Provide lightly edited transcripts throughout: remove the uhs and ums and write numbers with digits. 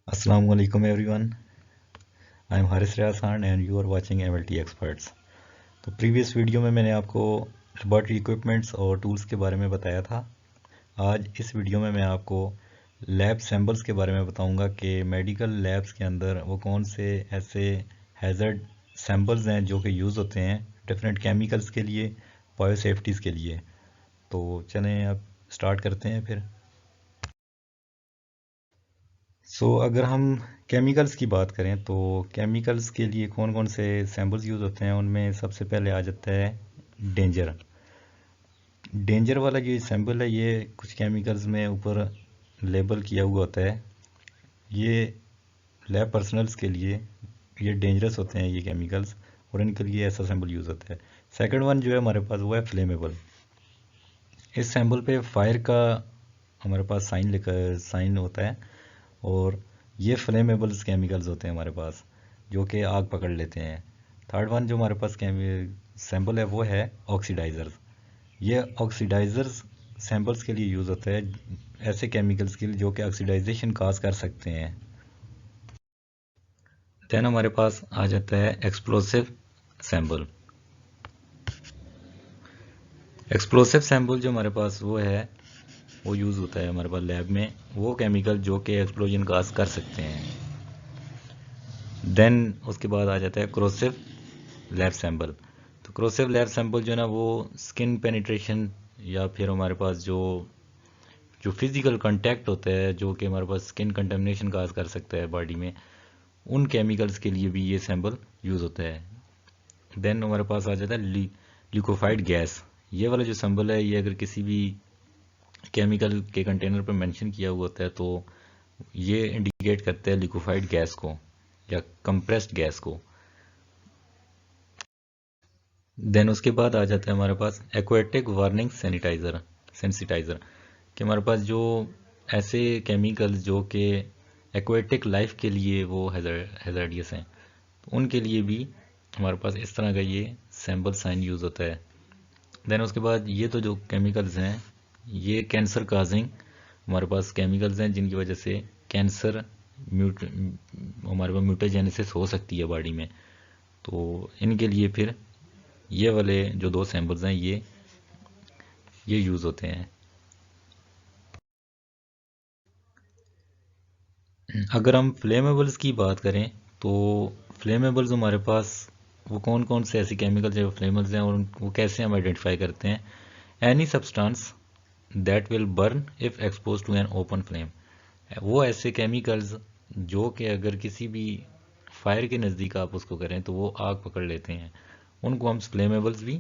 Assalamu alaikum everyone. I am Haris Riaz Khan and you are watching MLT Experts. तो previous video में मैंने आपको laboratory equipments और tools के बारे में बताया था। आज इस वीडियो में मैं आपको लैब सैम्पल्स के बारे में बताऊंगा कि मेडिकल लैब्स के अंदर वो कौन से ऐसे हैज़र्ड सैम्पल्स हैं जो कि यूज़ होते हैं डिफरेंट केमिकल्स के लिए, बायोसेफ्टीज़ के लिए। तो चलें अब स्टार्ट करते हैं फिर। अगर हम केमिकल्स की बात करें तो केमिकल्स के लिए कौन कौन से सैम्पल्स यूज़ होते हैं, उनमें सबसे पहले आ जाता है डेंजर। डेंजर वाला जो सैम्पल है ये कुछ केमिकल्स में ऊपर लेबल किया हुआ होता है। ये लैब पर्सनल्स के लिए ये डेंजरस होते हैं ये केमिकल्स, और इनके लिए ऐसा सैम्पल यूज़ होता है। सेकंड वन जो है हमारे पास वो है फ्लेमेबल। इस सैम्पल पे फायर का हमारे पास साइन होता है, और ये फ्लेमेबल्स केमिकल्स होते हैं हमारे पास जो कि आग पकड़ लेते हैं। थर्ड वन जो हमारे पास सैम्पल है वो है ऑक्सीडाइज़र्स। ये ऑक्सीडाइज़र्स सैम्पल्स के लिए यूज़ होता है, ऐसे केमिकल्स के लिए जो कि ऑक्सीडाइजेशन काज कर सकते हैं। देन हमारे पास आ जाता है एक्सप्लोसिव सैम्पल। एक्सप्लोसिव सैम्पल जो हमारे पास वो है वो यूज़ होता है हमारे पास लैब में, वो केमिकल जो कि एक्सप्लोजन काज कर सकते हैं। देन उसके बाद आ जाता है क्रोसिव लैब सैंपल। तो क्रोसिव लैब सैंपल जो है ना वो स्किन पेनिट्रेशन या फिर हमारे पास जो जो फिजिकल कांटेक्ट होता है जो कि हमारे पास स्किन कंटेमिनेशन काज कर सकता है बॉडी में, उन केमिकल्स के लिए भी ये सैंपल यूज़ होता है। देन हमारे पास आ जाता है लिक्विफाइड गैस। ये वाला जो सैंपल है ये अगर किसी भी केमिकल के कंटेनर पर मेंशन किया हुआ होता है तो ये इंडिकेट करता है लिक्विफाइड गैस को या कंप्रेस्ड गैस को। देन उसके बाद आ जाता है हमारे पास एक्वेटिक वार्निंग सेंसिटाइज़र कि हमारे पास जो ऐसे केमिकल्स जो कि एक्वेटिक लाइफ के लिए वो हैज़ार्डियस हैं, तो उनके लिए भी हमारे पास इस तरह का ये सैम्पल साइन यूज़ होता है। देन उसके बाद ये तो जो केमिकल्स हैं ये कैंसर काजिंग हमारे पास केमिकल्स हैं जिनकी वजह से कैंसर हमारे पास म्यूटाजेनेसिस हो सकती है बॉडी में। तो इनके लिए फिर ये वाले जो दो सैम्पल्स हैं ये यूज़ होते हैं। अगर हम फ्लेमेबल्स की बात करें तो फ्लेमेबल्स हमारे पास वो कौन कौन से ऐसे केमिकल्स जो फ्लेमेबल्स हैं और वो कैसे हम आइडेंटिफाई करते हैं। Any substance that will burn if expose to an open flame. वो ऐसे केमिकल्स जो कि अगर किसी भी फायर के नज़दीक आप उसको करें तो वो आग पकड़ लेते हैं, उनको हम फ्लेमेबल्स भी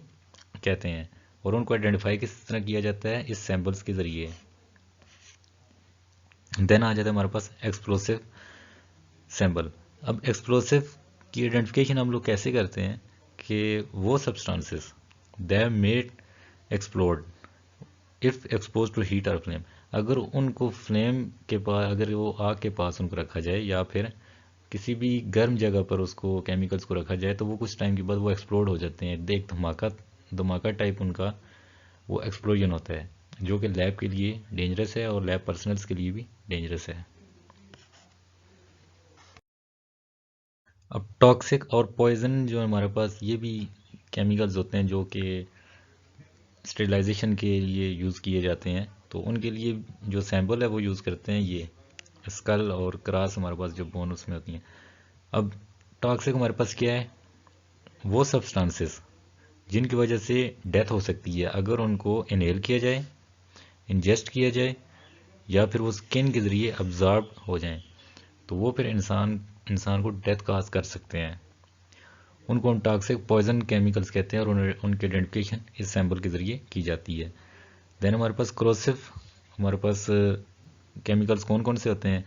कहते हैं। और उनको आइडेंटिफाई किस तरह किया जाता है, इस सैम्पल्स के ज़रिए। देन आ जाता है हमारे पास एक्सप्लोसिव सैम्पल। अब एक्सप्लोसिव की आइडेंटिफिकेशन हम लोग कैसे करते हैं कि वो substances that made explode if expose to heat और फ्लेम। अगर उनको फ्लेम के पास, अगर वो आग के पास उनको रखा जाए या फिर किसी भी गर्म जगह पर उसको केमिकल्स को रखा जाए तो वो कुछ टाइम के बाद वो एक्सप्लोड हो जाते हैं। एक धमाका धमाका टाइप उनका वो एक्सप्लोजन होता है जो कि लैब के लिए डेंजरस है और लैब पर्सनल्स के लिए भी डेंजरस है। अब टॉक्सिक और पॉइजन जो हमारे पास ये भी केमिकल्स होते हैं जो कि स्टेरिलाइजेशन के लिए यूज़ किए जाते हैं, तो उनके लिए जो सैंपल है वो यूज़ करते हैं ये स्कल और क्रास हमारे पास जो बोन उसमें होती हैं। अब टॉक्सिक हमारे पास क्या है, वो सब्सटेंसेस जिनकी वजह से डेथ हो सकती है अगर उनको इनहेल किया जाए, इंजेस्ट किया जाए या फिर वो स्किन के ज़रिए अब्जॉर्ब हो जाएं, तो वो फिर इंसान को डेथ काज कर सकते हैं। उनको हम टॉक्सिक पॉइजन केमिकल्स कहते हैं और उनकी आइडेंटिफिकेशन इस सैंपल के ज़रिए की जाती है। देन हमारे पास क्रोसिव हमारे पास केमिकल्स कौन कौन से होते हैं,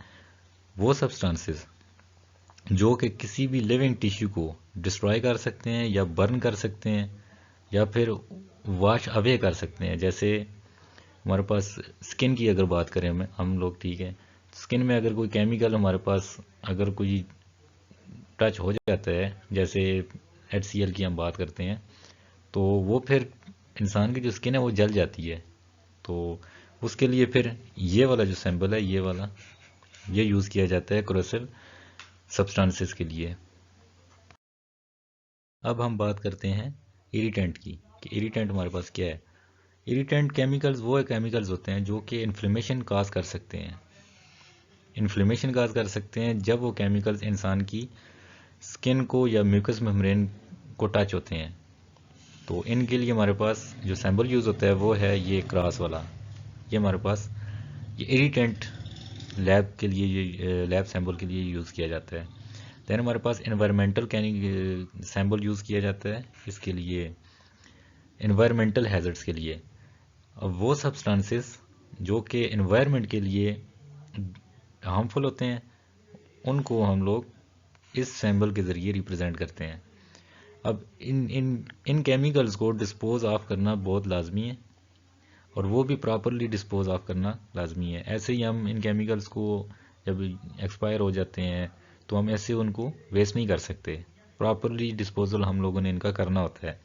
वो सब्सटेंसेस जो कि किसी भी लिविंग टिश्यू को डिस्ट्रॉय कर सकते हैं या बर्न कर सकते हैं या फिर वॉश अवे कर सकते हैं। जैसे हमारे पास स्किन की अगर बात करें हम लोग, ठीक है, स्किन में अगर कोई केमिकल हमारे पास अगर कोई टच हो जाता है, जैसे HCl की हम बात करते हैं, तो वो फिर इंसान की जो स्किन है वो जल जाती है। तो उसके लिए फिर ये वाला जो सैंपल है, ये वाला ये यूज़ किया जाता है कोरोसिव सब्सटेंसेस के लिए। अब हम बात करते हैं इरिटेंट की, कि इरिटेंट हमारे पास क्या है। इरिटेंट केमिकल्स वो केमिकल्स होते हैं जो कि इन्फ्लेमेशन काज कर सकते हैं। इन्फ्लेमेशन काज कर सकते हैं जब वो केमिकल्स इंसान की स्किन को या म्यूकस मेम्ब्रेन को टच होते हैं। तो इनके लिए हमारे पास जो सैम्पल यूज़ होता है वो है ये क्रास वाला। ये हमारे पास ये इरिटेंट लैब के लिए, ये लैब सैम्पल के लिए यूज़ किया जाता है। दैन हमारे पास इन्वायरमेंटल सैम्पल यूज़ किया जाता है इसके लिए, इन्वायरमेंटल हैज़र्ड्स के लिए। अब वो सब्सटेंसेस जो कि इन्वायरमेंट के लिए हार्मफुल होते हैं उनको हम लोग इस सैम्पल के ज़रिए रिप्रेजेंट करते हैं। अब इन केमिकल्स को डिस्पोज ऑफ करना बहुत लाजमी है, और वो भी प्रॉपरली डिस्पोज ऑफ करना लाजमी है। ऐसे ही हम इन केमिकल्स को जब एक्सपायर हो जाते हैं तो हम ऐसे उनको वेस्ट नहीं कर सकते, प्रॉपरली डिस्पोजल हम लोगों ने इनका करना होता है।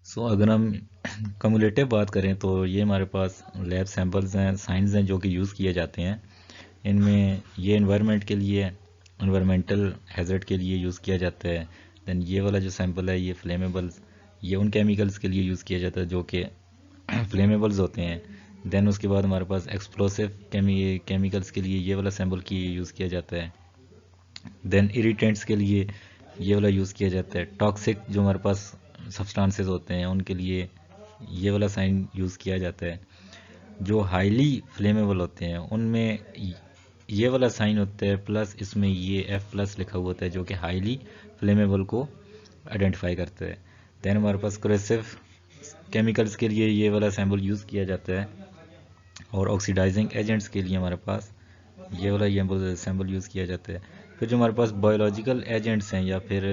सो अगर हम कम्युलेटिव बात करें तो ये हमारे पास लैब सैंपल्स हैं, साइंस हैं जो कि यूज़ किए जाते हैं। इनमें ये इन्वायरमेंट के लिए, इन्वायरमेंटल हैज़र्ड के लिए यूज़ किया जाता है। दैन ये वाला जो सैंपल है ये फ्लेमेबल्स, ये उन केमिकल्स के लिए यूज़ किया जाता है जो कि फ्लेमेबल्स होते हैं। देन उसके बाद हमारे पास एक्सप्लोसिव केमिकल्स के लिए ये वाला सैंपल की यूज़ किया जाता है। देन इरिटेंट्स के लिए ये वाला यूज़ किया जाता है। टॉक्सिक जो हमारे पास सब्सटेंसेस होते हैं उनके लिए ये वाला साइन यूज़ किया जाता है। जो हाईली फ्लेमेबल होते हैं उनमें ये वाला साइन होता है, प्लस इसमें ये F+ लिखा हुआ होता है जो कि हाईली फ्लेमेबल को आइडेंटिफाई करता है। देन हमारे पास कोरेसिव केमिकल्स के लिए ये वाला सैम्पल यूज़ किया जाता है, और ऑक्सीडाइजिंग एजेंट्स के लिए हमारे पास ये वाला ये सैम्पल यूज़ किया जाता है। फिर जो हमारे पास बायोलॉजिकल एजेंट्स हैं या फिर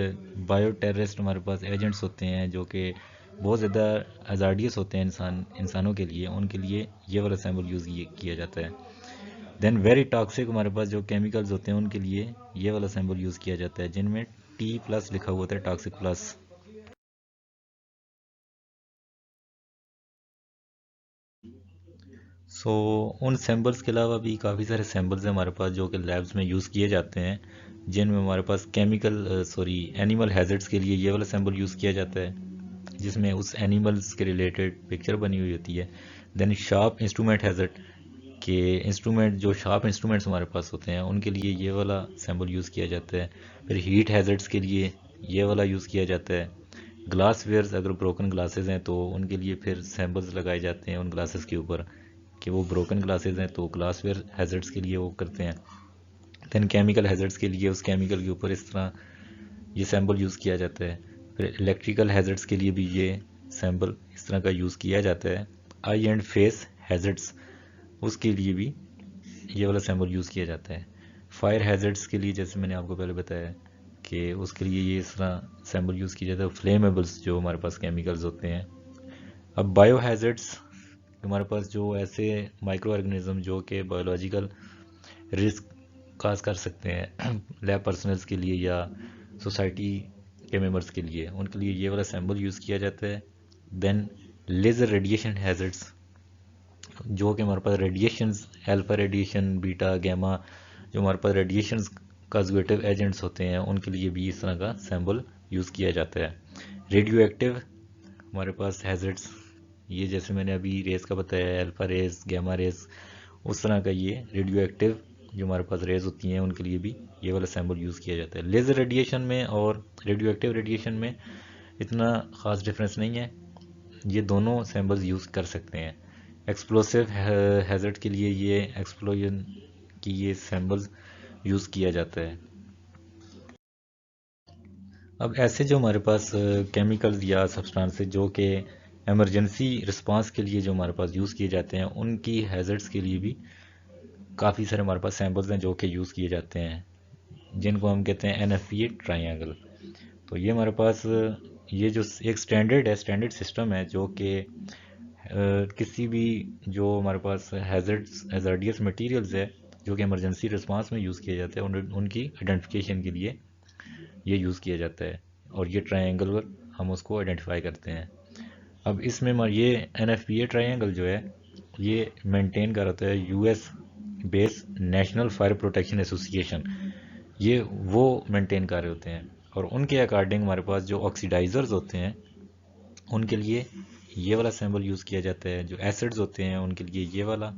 बायो टेररिस्ट हमारे पास एजेंट्स होते हैं जो कि बहुत ज़्यादा हज़ार्डियस होते हैं इंसानों के लिए, उनके लिए ये वाला सैम्पल यूज़ किया जाता है। देन वेरी टॉक्सिक हमारे पास जो केमिकल्स होते हैं उनके लिए ये वाला सैम्पल यूज़ किया जाता है जिनमें T+ लिखा हुआ होता है, टॉक्सिक प्लस। सो उन सैम्पल्स के अलावा भी काफ़ी सारे सैम्पल्स हैं हमारे पास जो कि लैब्स में यूज़ किए जाते हैं, जिनमें हमारे पास एनिमल हैज़र्ड्स के लिए ये वाला सैम्पल यूज़ किया जाता है जिसमें उस एनिमल्स के रिलेटेड पिक्चर बनी हुई होती है। देन शार्प इंस्ट्रूमेंट हैज़र्ड के जो शार्प इंस्ट्रूमेंट्स हमारे पास होते हैं उनके लिए ये वाला सैम्पल यूज़ किया जाता है। फिर हीट हैज़र्ड्स के लिए ये वाला यूज़ किया जाता है। ग्लास वेयर्स, अगर ब्रोकन ग्लासेस हैं तो उनके लिए फिर सैम्पल्स लगाए जाते हैं उन ग्लासेस के ऊपर कि वो ब्रोकन ग्लासेस हैं, तो ग्लासवेयर हैज़र्ड्स के लिए वो करते हैं। दैन केमिकल हैज़र्ड्स के लिए उस केमिकल के ऊपर इस तरह ये सैम्पल यूज़ किया जाता है। फिर इलेक्ट्रिकल हैज़र्ड्स के लिए भी ये सैम्पल इस तरह का यूज़ किया जाता है। आई एंड फेस हैज़र्ड्स, उसके लिए भी ये वाला सैम्पल यूज़ किया जाता है। फायर हैज़र्ड्स के लिए जैसे मैंने आपको पहले बताया कि उसके लिए ये इस तरह सैम्पल यूज़ किया जाता है। फ्लेमेबल्स जो हमारे पास केमिकल्स होते हैं। अब बायो हैज़र्ड्स हमारे पास जो ऐसे माइक्रो ऑर्गेनिज्म जो कि बायोलॉजिकल रिस्क काज कर सकते हैं लैब पर्सनल्स के लिए या सोसाइटी के मेंबर्स के लिए, उनके लिए ये वाला सैम्पल यूज़ किया जाता है। देन लेज़र रेडिएशन हैज़र्ड्स, जो कि हमारे पास radiations, alpha radiation, beta, gamma, जो हमारे पास रेडिएशंस कॉन्जुगेटिव एजेंट्स होते हैं उनके लिए भी इस तरह का सैम्पल यूज़ किया जाता है। रेडियो एक्टिव हमारे पास हैज़र्ड्स, ये जैसे मैंने अभी रेस का बताया, अल्फा रेस, गैमा रेस, उस तरह का ये रेडियो एक्टिव जो हमारे पास रेज होती हैं उनके लिए भी ये वाला सैम्पल यूज़ किया जाता है। लेज़र रेडिएशन में और रेडियो एक्टिव रेडिएशन में इतना ख़ास डिफरेंस नहीं है, ये दोनों सैम्पल्स यूज़ कर सकते हैं। एक्सप्लोसिव हैज़र्ड के लिए ये एक्सप्लोजन की ये सैम्पल्स यूज़ किया जाता है। अब ऐसे जो हमारे पास केमिकल्स या सब्सटेंसेस जो कि एमरजेंसी रिस्पांस के लिए जो हमारे पास यूज़ किए जाते हैं उनकी हैज़र्ड्स के लिए भी काफ़ी सारे हमारे पास सैम्पल्स हैं जो कि यूज़ किए जाते हैं, जिनको हम कहते हैं NFPA ट्रायंगल। तो ये हमारे पास ये जो एक स्टैंडर्ड सिस्टम है जो कि किसी भी जो हमारे पास हैज़ार्डियस मटेरियल्स है जो कि इमरजेंसी रिस्पांस में यूज़ किए जाते हैं उनकी आइडेंटिफिकेशन के लिए ये यूज़ किया जाता है, और ये ट्रायंगल हम उसको आइडेंटिफाई करते हैं। अब इसमें ये NFPA ट्रायंगल जो है ये मेंटेन कर होता है US base national fire protection association, ये वो मेंटेन कर रहे होते हैं। और उनके अकॉर्डिंग हमारे पास जो ऑक्सीडाइजर्स होते हैं उनके लिए ये वाला सिंबल यूज़ किया जाता है, जो एसिड्स होते हैं उनके लिए ये वाला,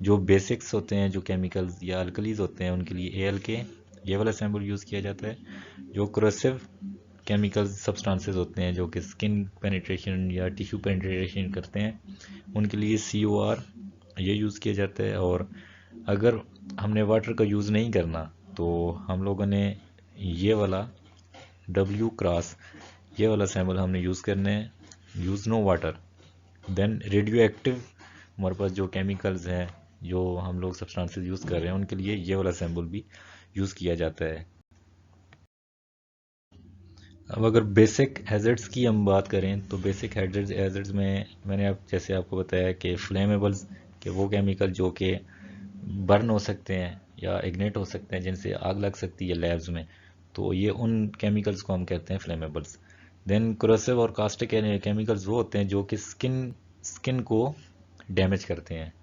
जो बेसिक्स होते हैं जो केमिकल्स या अल्कलीज होते हैं उनके लिए ALK ये वाला सिंबल यूज़ किया जाता है। जो क्रोसिव केमिकल सब्सटेंसेस होते हैं जो कि स्किन पेनिट्रेशन या टिश्यू पेनिट्रेशन करते हैं उनके लिए COR ये यूज़ किया जाता है। और अगर हमने वाटर का यूज़ नहीं करना तो हम लोगों ने ये वाला W क्रॉस ये वाला सिंबल हमने यूज़ करने हैं, use no water. Then radio active हमारे पास जो केमिकल्स हैं जो हम लोग सब्सटेंसेस यूज़ कर रहे हैं उनके लिए ये वाला सिंबल भी यूज़ किया जाता है। अब अगर बेसिक हैज़र्ड्स की हम बात करें तो बेसिक हैज़र्ड्स में मैंने जैसे आपको बताया कि फ्लेमेबल्स के वो केमिकल जो कि बर्न हो सकते हैं या इग्नेट हो सकते हैं जिनसे आग लग सकती है लैब्स में, तो ये उन केमिकल्स को हम कहते हैं फ्लेमेबल्स। देन क्रोसिव और कास्टिक केमिकल्स वो होते हैं जो कि स्किन को डैमेज करते हैं।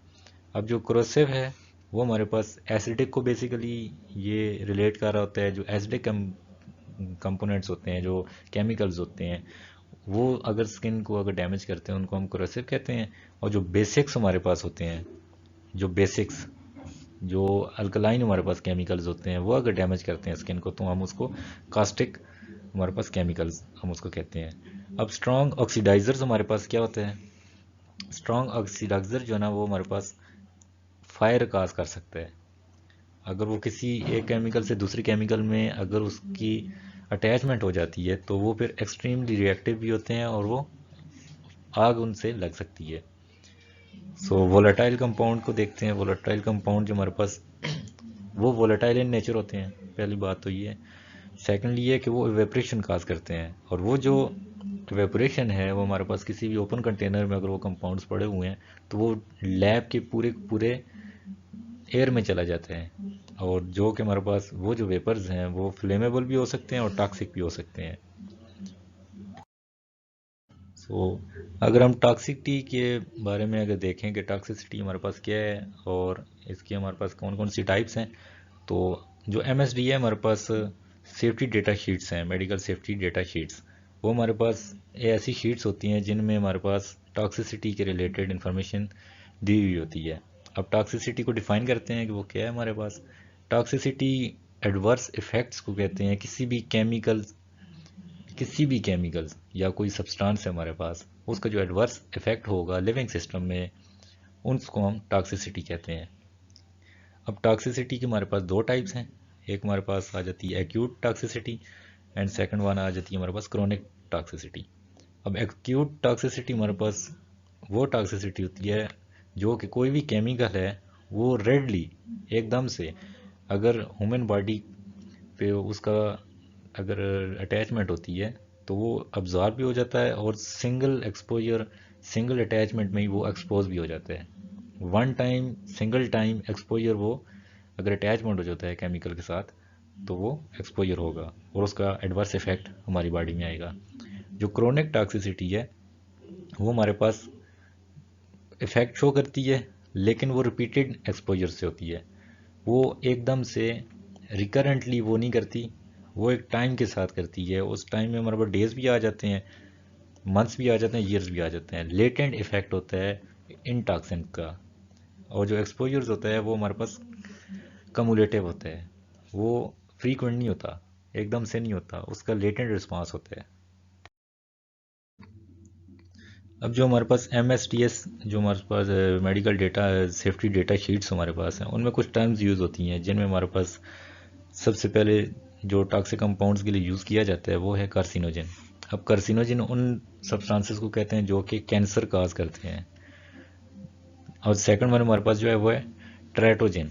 अब जो क्रोसिव है वो हमारे पास एसिडिक को बेसिकली ये रिलेट कर रहा होता है। जो एसिडिक कंपोनेंट्स होते हैं जो केमिकल्स होते हैं वो अगर स्किन को अगर डैमेज करते हैं उनको हम क्रोसिव कहते हैं। और जो बेसिक्स हमारे पास होते हैं, जो बेसिक्स जो अल्कलाइन हमारे पास केमिकल्स होते हैं वो अगर डैमेज करते हैं स्किन को तो हम उसको कास्टिक हमारे पास केमिकल्स हम उसको कहते हैं। अब स्ट्रॉन्ग ऑक्सीडाइजर्स हमारे पास क्या होते हैं, स्ट्रॉन्ग ऑक्सीडाइजर जो है ना वो हमारे पास फायर काज कर सकता है। अगर वो किसी एक केमिकल से दूसरी केमिकल में अगर उसकी अटैचमेंट हो जाती है तो वो फिर एक्सट्रीमली रिएक्टिव भी होते हैं और वो आग उनसे लग सकती है। सो वोलेटाइल कंपाउंड को देखते हैं। वोलेटाइल कंपाउंड जो हमारे पास वो वोलेटाइल इन नेचर होते हैं, पहली बात तो ये है। सेकेंडली ये कि वो इवेपोरेशन काज करते हैं और वो जो इवेपोरेशन है वो हमारे पास किसी भी ओपन कंटेनर में अगर वो कंपाउंड्स पड़े हुए हैं तो वो लैब के पूरे पूरे एयर में चला जाता है। और जो कि हमारे पास वो जो वेपर्स हैं वो फ्लेमेबल भी हो सकते हैं और टॉक्सिक भी हो सकते हैं। सो अगर हम टॉक्सिसिटी के बारे में अगर देखें कि टॉक्सिसिटी हमारे पास क्या है और इसकी हमारे पास कौन कौन सी टाइप्स हैं, तो जो MSD है हमारे पास सेफ्टी डेटा शीट्स हैं, मेडिकल सेफ्टी डेटा शीट्स। वो हमारे पास ये ऐसी शीट्स होती हैं जिनमें हमारे पास टॉक्सिसिटी के रिलेटेड इंफॉर्मेशन दी हुई होती है। अब टॉक्सिसिटी को डिफाइन करते हैं कि वो क्या है हमारे पास। टॉक्सिसिटी एडवर्स इफेक्ट्स को कहते हैं किसी भी केमिकल्स या कोई सब्सटेंस है हमारे पास उसका जो एडवर्स इफेक्ट होगा लिविंग सिस्टम में उसको हम टॉक्सिसिटी कहते हैं। अब टॉक्सिसिटी के हमारे पास दो टाइप्स हैं, एक हमारे पास आ जाती है acute toxicity and second one आ जाती है हमारे पास क्रोनिक टॉक्सिसिटी। अब एक्यूट टॉक्सिसिटी हमारे पास वो टॉक्सिसिटी होती है जो कि कोई भी केमिकल है वो रेडली एकदम से अगर ह्यूमन बॉडी पे उसका अगर अटैचमेंट होती है तो वो अब्जॉर्ब भी हो जाता है और सिंगल अटैचमेंट में ही वो एक्सपोज भी हो जाता है। One time single time exposure वो अगर अटैचमेंट हो जाता है केमिकल के साथ तो वो एक्सपोजर होगा और उसका एडवर्स इफेक्ट हमारी बॉडी में आएगा। जो क्रोनिक टॉक्सिसिटी है वो हमारे पास इफेक्ट शो करती है लेकिन वो रिपीटेड एक्सपोजर से होती है, वो एकदम से रिकरेंटली वो नहीं करती, वो एक टाइम के साथ करती है। उस टाइम में हमारे पास डेज भी आ जाते हैं, मंथ्स भी आ जाते हैं, ईयर्स भी आ जाते हैं। लेटेंट इफेक्ट होता है इन टॉक्सिन का। और जो एक्सपोजर्स होता है वो हमारे पास कमुलेटिव होता है, वो फ्रीक्वेंट नहीं होता, एकदम से नहीं होता, उसका लेटेंट रिस्पॉन्स होता है। अब जो हमारे पास MSDS जो हमारे पास medical data safety data sheets हमारे पास हैं उनमें कुछ टर्म्स यूज़ होती हैं जिनमें हमारे पास सबसे पहले जो टॉक्सिक कंपाउंड्स के लिए यूज़ किया जाता है वो है कार्सिनोजन। अब कार्सिनोजन उन सब्सटेंसेस को कहते हैं जो कि कैंसर काज करते हैं। और सेकंड वन हमारे पास जो है वो है ट्रेटोजन।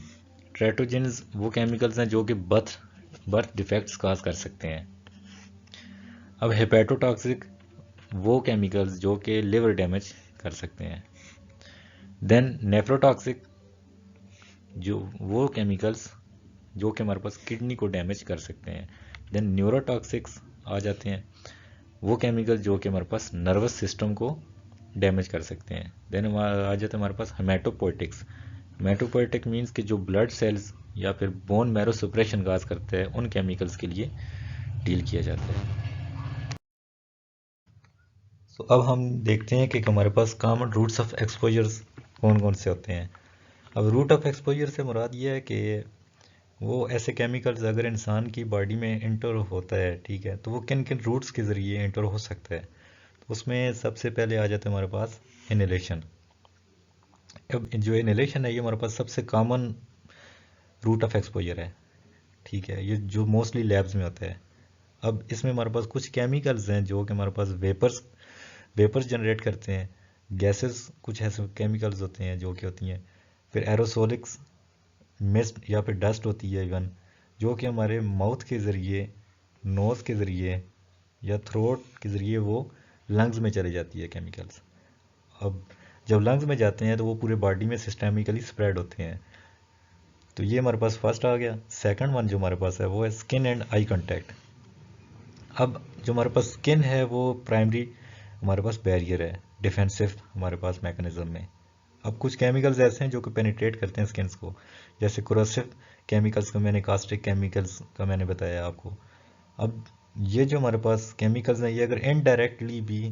ट्रेटोजन्स वो केमिकल्स हैं जो कि बर्थ डिफेक्ट्स काज कर सकते हैं। अब हेपेटोटॉक्सिक वो केमिकल्स जो कि लिवर डैमेज कर सकते हैं। देन नेफ्रोटॉक्सिक जो वो केमिकल्स जो कि हमारे पास किडनी को डैमेज कर सकते हैं। देन न्यूरोटॉक्सिक्स आ जाते हैं, वो केमिकल जो कि हमारे पास नर्वस सिस्टम को डैमेज कर सकते हैं। देन आ जाते हैं हमारे पास हेमेटोपोइटिक्स। मेटोपोइटिक मीन्स कि जो ब्लड सेल्स या फिर बोन मैरो सुप्रेशन काज करते हैं उन केमिकल्स के लिए डील किया जाता है। तो अब हम देखते हैं कि हमारे पास कॉमन रूट्स ऑफ एक्सपोजर्स कौन कौन से होते हैं। अब रूट ऑफ एक्सपोजर से मुराद ये है कि वो ऐसे केमिकल्स अगर इंसान की बॉडी में इंटर होता है, ठीक है, तो वो किन किन रूट्स के ज़रिए इंटर हो सकता है। तो उसमें सबसे पहले आ जाता है हमारे पास इनहेलेशन। अब जो इनहेलेशन है ये हमारे पास सबसे कॉमन रूट ऑफ एक्सपोजर है, ठीक है, ये जो मोस्टली लैब्स में होता है। अब इसमें हमारे पास कुछ केमिकल्स हैं जो कि हमारे पास वेपर्स जनरेट करते हैं, गैसेस कुछ ऐसे केमिकल्स होते हैं जो कि होती हैं, फिर एरोसोलिक्स मिस्ट या फिर डस्ट होती है इवन, जो कि हमारे माउथ के ज़रिए, नोज़ के ज़रिए या थ्रोट के ज़रिए वो लंग्स में चली जाती है केमिकल्स। अब जब लंग्स में जाते हैं तो वो पूरे बॉडी में सिस्टेमिकली स्प्रेड होते हैं। तो ये हमारे पास फर्स्ट आ गया। सेकंड वन जो हमारे पास है वो है स्किन एंड आई कांटेक्ट। अब जो हमारे पास स्किन है वो प्राइमरी हमारे पास बैरियर है, डिफेंसिव हमारे पास मैकेनिज्म में। अब कुछ केमिकल्स ऐसे हैं जो कि पेनिट्रेट करते हैं स्किन्स को, जैसे कोरोसिव केमिकल्स का मैंने, कास्टिक केमिकल्स का मैंने बताया आपको। अब ये जो हमारे पास केमिकल्स हैं ये अगर इनडायरेक्टली भी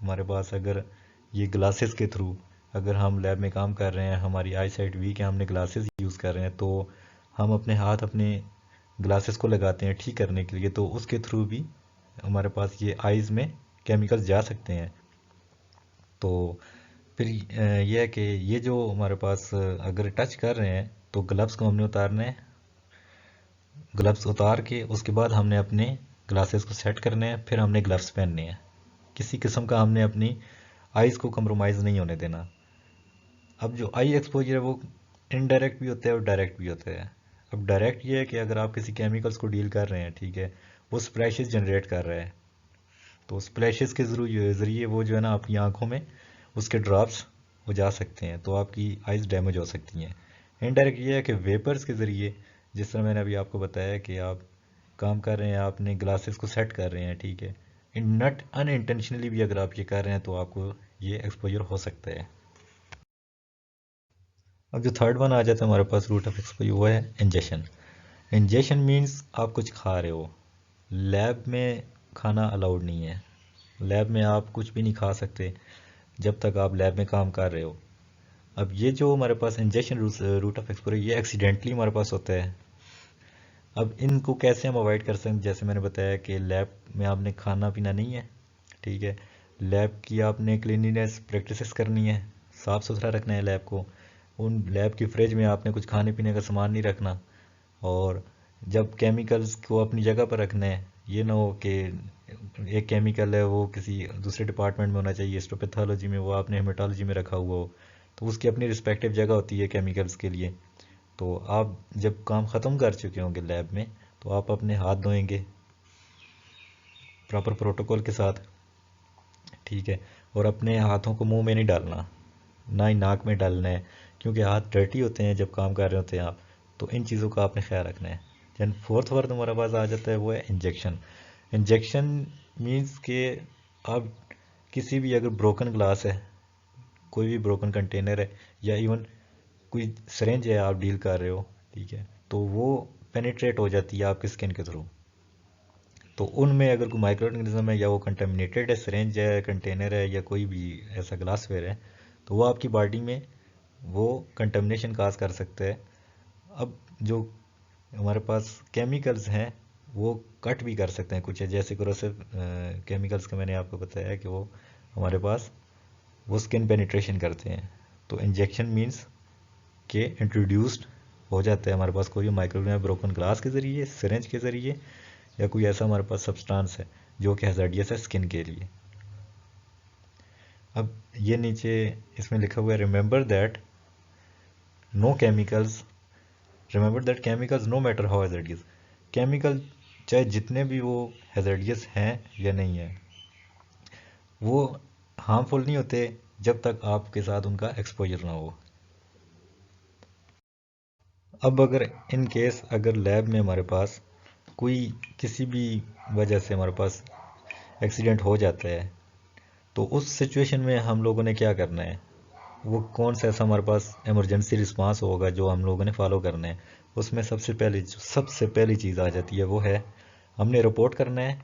हमारे पास, अगर ये ग्लासेस के थ्रू, अगर हम लैब में काम कर रहे हैं, हमारी आई साइट वीक है, हमने ग्लासेस यूज़ कर रहे हैं, तो हम अपने हाथ अपने ग्लासेस को लगाते हैं ठीक करने के लिए, तो उसके थ्रू भी हमारे पास ये आइज़ में केमिकल्स जा सकते हैं। तो फिर यह है कि ये जो हमारे पास अगर टच कर रहे हैं तो ग्लव्स को हमने उतारना है, ग्लव्स उतार के उसके बाद हमने अपने ग्लासेस को सेट करने हैं, फिर हमने ग्लव्स पहनने हैं। किसी किस्म का हमने अपनी आइज़ को कंप्रोमाइज़ नहीं होने देना। अब जो आई एक्सपोजर है वो इनडायरेक्ट भी होता है और डायरेक्ट भी होता है। अब डायरेक्ट ये है कि अगर आप किसी केमिकल्स को डील कर रहे हैं, ठीक है, वो स्प्लैशेस जनरेट कर रहा है, तो स्प्लैशेस के ज़रिए वो जो है ना आपकी आंखों में उसके ड्रॉप्स हो जा सकते हैं, तो आपकी आइज़ डैमेज हो सकती हैं। इनडायरेक्ट ये है कि वेपर्स के ज़रिए, जिस तरह मैंने अभी आपको बताया कि आप काम कर रहे हैं, आपने ग्लासेस को सेट कर रहे हैं, ठीक है, इन नट अनइंटेंशनली भी अगर आप ये कर रहे हैं तो आपको ये एक्सपोजर हो सकता है। अब जो थर्ड वन आ जाता है हमारे पास रूट ऑफ एक्सपोजर, वो है इंजेक्शन। इंजेक्शन मीन्स आप कुछ खा रहे हो। लैब में खाना अलाउड नहीं है, लैब में आप कुछ भी नहीं खा सकते जब तक आप लैब में काम कर रहे हो। अब ये जो हमारे पास इंजेक्शन रूट ऑफ एक्सपोजर ये एक्सीडेंटली हमारे पास होता है। अब इनको कैसे हम अवॉइड कर सकते हैं, जैसे मैंने बताया कि लैब में आपने खाना पीना नहीं है, ठीक है, लैब की आपने क्लीनिनेस प्रैक्टिसेस करनी है, साफ़ सुथरा रखना है लैब को। उन लैब की फ्रिज में आपने कुछ खाने पीने का सामान नहीं रखना, और जब केमिकल्स को अपनी जगह पर रखना है, ये ना हो कि एक केमिकल है वो किसी दूसरे डिपार्टमेंट में होना चाहिए, हिस्टोपैथोलॉजी में, वो आपने हेमेटोलॉजी में रखा हुआ हो, तो उसकी अपनी रिस्पेक्टिव जगह होती है केमिकल्स के लिए। तो आप जब काम ख़त्म कर चुके होंगे लैब में, तो आप अपने हाथ धोएंगे प्रॉपर प्रोटोकॉल के साथ, ठीक है, और अपने हाथों को मुंह में नहीं डालना, ना ही नाक में डालना है, क्योंकि हाथ डर्टी होते हैं जब काम कर रहे होते हैं आप। तो इन चीज़ों का आपने ख्याल रखना है। देन फोर्थ वर्ड हमारे पास आ जाता है वो है इंजेक्शन। इंजेक्शन मीन्स के आप किसी भी, अगर ब्रोकन ग्लास है, कोई भी ब्रोकन कंटेनर है, या इवन कोई सरेंज है आप डील कर रहे हो, ठीक है, तो वो पेनिट्रेट हो जाती है आपकी स्किन के थ्रू। तो उनमें अगर कोई माइक्रो ऑर्गेनिज्म है या वो कंटेमिनेटेड है, सरेंज है, कंटेनर है, या कोई भी ऐसा ग्लासवेयर है, तो वो आपकी बॉडी में वो कंटेमिनेशन काज कर सकता है। अब जो हमारे पास केमिकल्स हैं वो कट भी कर सकते हैं कुछ है, जैसे कोरोसिव केमिकल्स का मैंने आपको बताया कि वो हमारे पास वो स्किन पेनिट्रेशन करते हैं। तो इंजेक्शन मीन्स के इंट्रोड्यूस्ड हो जाता है हमारे पास कोई माइक्रोवेव ब्रोकन ग्लास के ज़रिए, सिरेंज के ज़रिए, या कोई ऐसा हमारे पास सब्सटेंस है जो कि हैज़ार्डियस है स्किन के लिए। अब ये नीचे इसमें लिखा हुआ है remember that no chemicals, remember that chemicals no matter how hazardous, chemical चाहे जितने भी वो हैज़ार्डियस हैं या नहीं है, वो हार्मफुल नहीं होते जब तक आपके साथ उनका एक्सपोजर ना हो। अब अगर इन केस अगर लैब में हमारे पास कोई किसी भी वजह से हमारे पास एक्सीडेंट हो जाता है, तो उस सिचुएशन में हम लोगों ने क्या करना है। वो कौन सा ऐसा हमारे पास इमरजेंसी रिस्पांस होगा जो हम लोगों ने फॉलो करना है। उसमें सबसे पहली चीज़ आ जाती है वो है हमने रिपोर्ट करना है।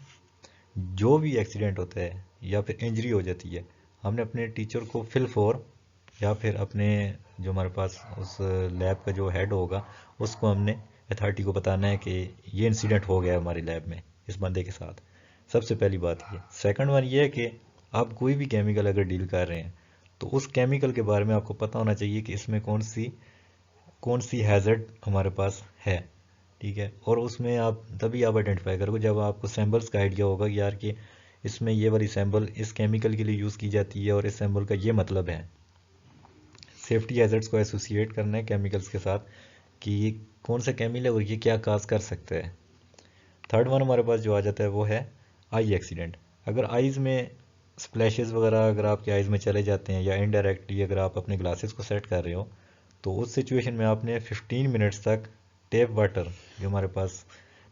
जो भी एक्सीडेंट होता है या फिर इंजरी हो जाती है, हमने अपने टीचर को फिल फोर या फिर अपने जो हमारे पास उस लैब का जो हेड होगा उसको हमने अथॉरिटी को बताना है कि ये इंसिडेंट हो गया है हमारी लैब में इस बंदे के साथ। सबसे पहली बात ये। सेकंड वन ये है कि आप कोई भी केमिकल अगर डील कर रहे हैं तो उस केमिकल के बारे में आपको पता होना चाहिए कि इसमें कौन सी हैज़र्ड हमारे पास है। ठीक है, और उसमें आप तभी आप आइडेंटिफाई करोगे जब आपको सैम्बल्स का आइडिया होगा कि यार कि इसमें ये वाली सैम्बल इस केमिकल के लिए यूज़ की जाती है और इस सैम्बल का ये मतलब है। सेफ्टी हैज़र्ड्स को एसोसिएट करना है केमिकल्स के साथ कि ये कौन सा केमिकल है और ये क्या काज कर सकता है। थर्ड वन हमारे पास जो आ जाता है वो है आई एक्सीडेंट। अगर आइज़ में स्प्लैशेस वगैरह अगर आपके आइज़ में चले जाते हैं या इनडायरेक्टली अगर आप अपने ग्लासेस को सेट कर रहे हो तो उस सिचुएशन में आपने 15 मिनट्स तक टेप वाटर जो हमारे पास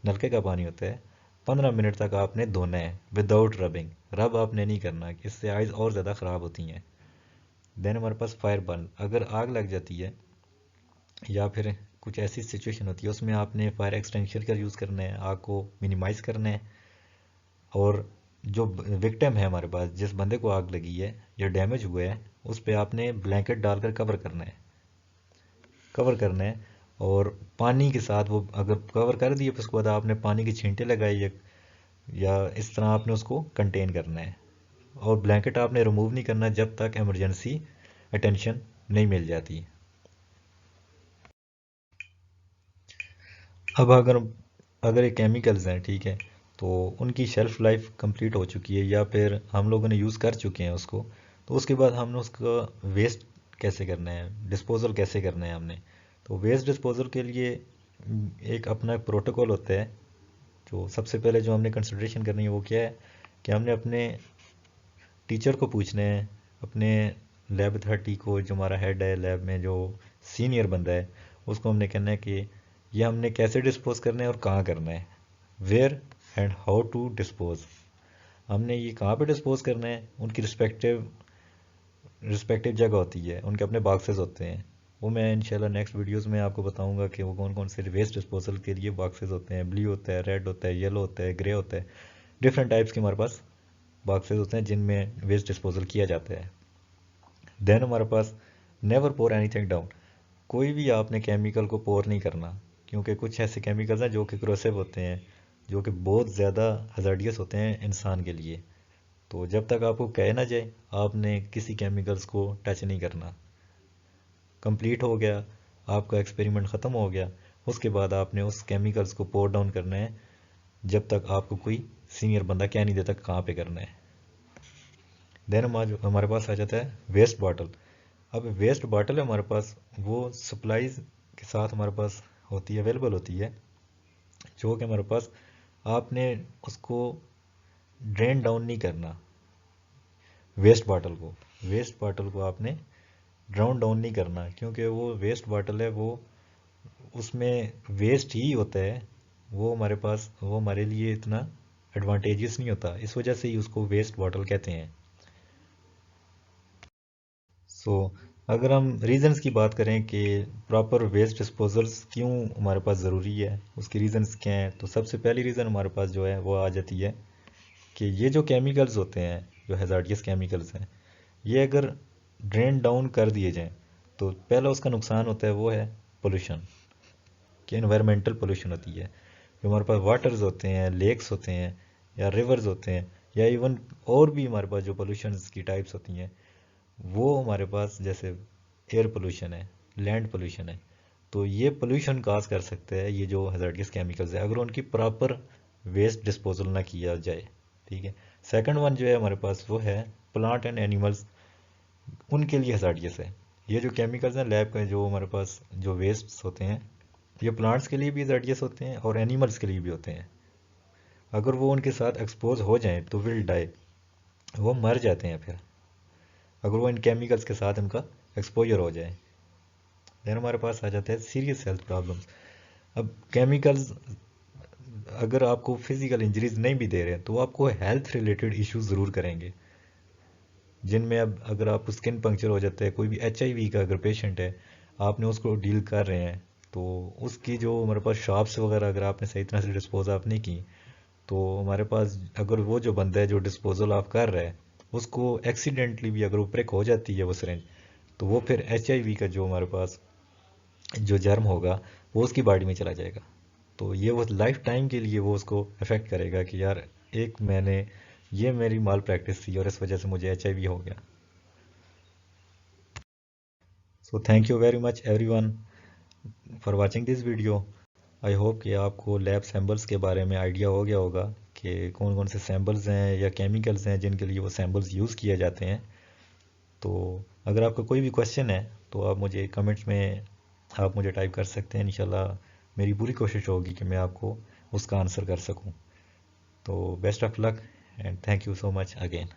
नलके का पानी होता है 15 मिनट तक आपने धोना है विदाउट रबिंग। रब आपने नहीं करना, इससे आइज़ और ज़्यादा ख़राब होती हैं। देन हमारे पास फायर बर्न, अगर आग लग जाती है या फिर कुछ ऐसी सिचुएशन होती है उसमें आपने फायर एक्सटेंशन का यूज़ करना है, आग को मिनिमाइज़ करना है। और जो विक्टिम है हमारे पास, जिस बंदे को आग लगी है या डैमेज हुआ है, उस पर आपने ब्लैंकेट डालकर कवर करना है। और पानी के साथ वो अगर कवर कर दिए फिर उसके बाद आपने पानी की छींटे लगाई या इस तरह आपने उसको कंटेन करना है। और ब्लैंकेट आपने रिमूव नहीं करना जब तक इमरजेंसी अटेंशन नहीं मिल जाती। अब अगर ये केमिकल्स हैं, ठीक है, तो उनकी शेल्फ लाइफ कंप्लीट हो चुकी है या फिर हम लोगों ने यूज़ कर चुके हैं उसको, तो उसके बाद हमने उसका वेस्ट कैसे करना है, डिस्पोजल कैसे करना है हमने। तो वेस्ट डिस्पोजल के लिए एक अपना प्रोटोकॉल होता है। जो सबसे पहले जो हमने कंसिडरेशन करनी है वो क्या है कि हमने अपने टीचर को पूछना है, अपने लैब अथॉरिटी को, जो हमारा हेड है लैब में, जो सीनियर बंदा है, उसको हमने कहना है कि ये हमने कैसे डिस्पोज करना है और कहाँ करना है, where and how to dispose. हमने ये कहाँ पे डिस्पोज करना है, उनकी रिस्पेक्टिव जगह होती है, उनके अपने बॉक्सेस होते हैं। वो मैं इंशाल्लाह नेक्स्ट वीडियोस में आपको बताऊंगा कि वो कौन कौन से वेस्ट डिस्पोजल के लिए बॉक्सेस होते हैं। ब्लू होता है, रेड होता है, येलो होता है, ग्रे होता है, डिफरेंट टाइप्स के हमारे पास बॉक्सेस होते हैं जिनमें वेस्ट डिस्पोजल किया जाता है। देन हमारे पास नेवर पोर एनीथिंग डाउन। कोई भी आपने केमिकल को पोर नहीं करना, क्योंकि कुछ ऐसे केमिकल्स हैं जो कि क्रोसिव होते हैं, जो कि बहुत ज़्यादा हजार्डियस होते हैं इंसान के लिए। तो जब तक आपको कहे ना जाए आपने किसी केमिकल्स को टच नहीं करना। कंप्लीट हो गया, आपका एक्सपेरिमेंट ख़त्म हो गया, उसके बाद आपने उस केमिकल्स को पोर डाउन करना है जब तक आपको कोई सीनियर बंदा कह नहीं देता कहाँ पे करना है। देन हमारे पास आ जाता है वेस्ट बॉटल। अब वेस्ट बॉटल है हमारे पास, वो सप्लाईज के साथ हमारे पास होती है, अवेलेबल होती है, जो कि हमारे पास आपने उसको ड्रेन डाउन नहीं करना। वेस्ट बॉटल को आपने ड्राउन डाउन नहीं करना, क्योंकि वो वेस्ट बॉटल है, वो उसमें वेस्ट ही होता है। वो हमारे लिए इतना एडवांटेजियस नहीं होता, इस वजह से ही उसको वेस्ट बॉटल कहते हैं। सो अगर हम रीज़न्स की बात करें कि प्रॉपर वेस्ट डिस्पोजल्स क्यों हमारे पास ज़रूरी है, उसकी रीज़न्स क्या हैं, तो सबसे पहली रीज़न हमारे पास जो है वो आ जाती है कि ये जो केमिकल्स होते हैं, जो हैज़ार्डियस केमिकल्स हैं, ये अगर ड्रेन डाउन कर दिए जाएं तो पहला उसका नुकसान होता है वो है पोल्यूशन, कि इन्वायरमेंटल पोल्यूशन होती है। जो हमारे पास वाटर्स होते हैं, लेक्स होते हैं या रिवर्स होते हैं, या इवन और भी हमारे पास जो पोल्यूशन की टाइप्स होती हैं, वो हमारे पास जैसे एयर पोल्यूशन है, लैंड पोल्यूशन है, तो ये पोल्यूशन काज कर सकते हैं ये जो हजार्डियस केमिकल्स है, अगर उनकी प्रॉपर वेस्ट डिस्पोजल ना किया जाए। ठीक है। सेकंड वन जो है हमारे पास वो है प्लांट एंड एनिमल्स, उनके लिए हजार्डियस है। ये जो केमिकल्स हैं लैब के, जो हमारे पास जो वेस्ट होते हैं, ये प्लांट्स के लिए भी हजार्डियस होते हैं और एनिमल्स के लिए भी होते हैं। अगर वो उनके साथ एक्सपोज हो जाएं तो विल डाई, वो मर जाते हैं फिर, अगर वो इन केमिकल्स के साथ उनका एक्सपोजर हो जाए। देन हमारे पास आ जाता है सीरियस हेल्थ प्रॉब्लम्स। अब केमिकल्स अगर आपको फिजिकल इंजरीज नहीं भी दे रहे हैं तो आपको हेल्थ रिलेटेड इश्यूज ज़रूर करेंगे। जिनमें अब अगर आप स्किन पंक्चर हो जाता है, कोई भी HIV का अगर पेशेंट है, आपने उसको डील कर रहे हैं, तो उसकी जो हमारे पास शॉप्स वगैरह अगर आपने सही तरह से डिस्पोज आप नहीं की, तो हमारे पास अगर वो जो बंदा है जो डिस्पोजल आप कर रहा है, उसको एक्सीडेंटली भी अगर वो प्रिक हो जाती है वो सिरिंज, तो वो फिर HIV का जो हमारे पास जो जर्म होगा वो उसकी बॉडी में चला जाएगा। तो ये वो लाइफ टाइम के लिए वो उसको अफेक्ट करेगा कि यार एक मैंने ये मेरी माल प्रैक्टिस थी और इस वजह से मुझे HIV हो गया। So thank you very much everyone for watching this video. I hope कि आपको लैब सैम्पल्स के बारे में आइडिया हो गया होगा कि कौन कौन से सैम्पल्स हैं या केमिकल्स हैं जिनके लिए वो सैम्पल्स यूज़ किए जाते हैं। तो अगर आपका कोई भी क्वेश्चन है तो आप मुझे कमेंट्स में आप मुझे टाइप कर सकते हैं। इंशाल्लाह मेरी पूरी कोशिश होगी कि मैं आपको उसका आंसर कर सकूं। तो best of luck and thank you so much again.